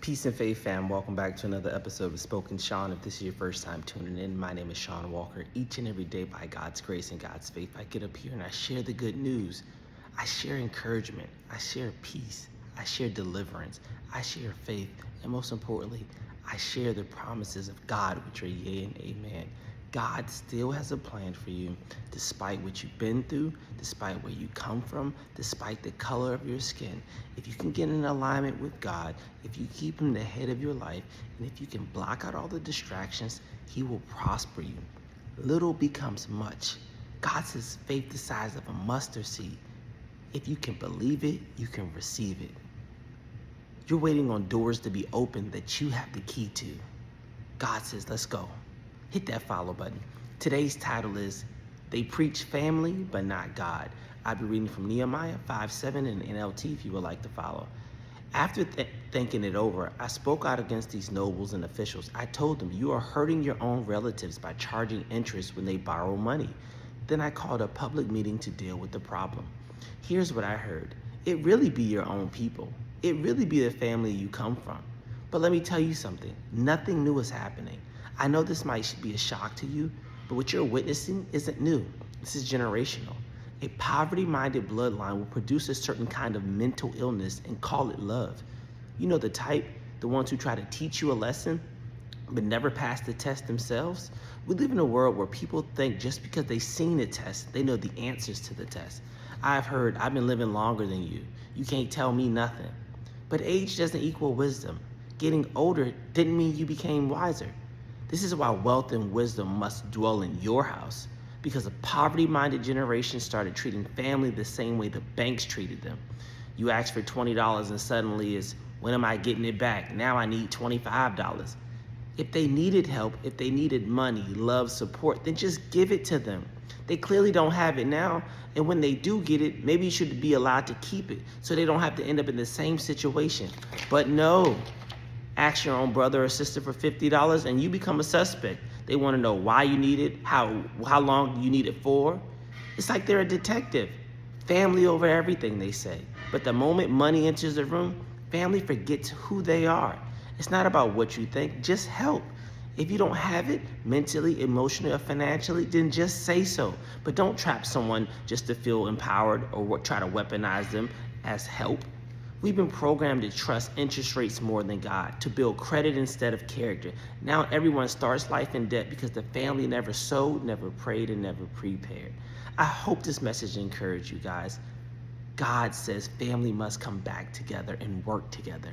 Peace and faith, fam. Welcome back to another episode of Spoken Sean. If this is your first time tuning in, my name is Sean Walker. Each and every day, by God's grace and God's faith, I get up here and I share the good news. I share encouragement. I share peace. I share deliverance. I share faith. And most importantly, I share the promises of God, which are yea and amen. God still has a plan for you, despite what you've been through, despite where you come from, despite the color of your skin. If you can get in alignment with God, if you keep him the head of your life, and if you can block out all the distractions, he will prosper you. Little becomes much. God says faith the size of a mustard seed. If you can believe it, you can receive it. You're waiting on doors to be opened that you have the key to. God says, let's go. Hit that follow button. Today's title is, They Preach Family, but Not God. I'll be reading from Nehemiah 5:7 in NLT if you would like to follow. After thinking it over, I spoke out against these nobles and officials. I told them, you are hurting your own relatives by charging interest when they borrow money. Then I called a public meeting to deal with the problem. Here's what I heard. It really be your own people. It really be the family you come from. But let me tell you something. Nothing new is happening. I know this might be a shock to you, but what you're witnessing isn't new. This is generational. A poverty-minded bloodline will produce a certain kind of mental illness and call it love. You know the type, the ones who try to teach you a lesson, but never pass the test themselves. We live in a world where people think just because they've seen a test, they know the answers to the test. I've heard, I've been living longer than you. You can't tell me nothing. But age doesn't equal wisdom. Getting older didn't mean you became wiser. This is why wealth and wisdom must dwell in your house, because a poverty-minded generation started treating family the same way the banks treated them. You ask for $20 and suddenly it's, when am I getting it back? Now I need $25. If they needed help, if they needed money, love, support, then just give it to them. They clearly don't have it now, and when they do get it, maybe you should be allowed to keep it so they don't have to end up in the same situation. But no. Ask your own brother or sister for $50 and you become a suspect. They want to know why you need it, how long you need it for. It's like they're a detective. Family over everything, they say. But the moment money enters the room, family forgets who they are. It's not about what you think, just help. If you don't have it, mentally, emotionally, or financially, then just say so. But don't trap someone just to feel empowered or try to weaponize them as help. We've been programmed to trust interest rates more than God, to build credit instead of character. Now everyone starts life in debt because the family never sowed, never prayed, and never prepared. I hope this message encouraged you guys. God says family must come back together and work together.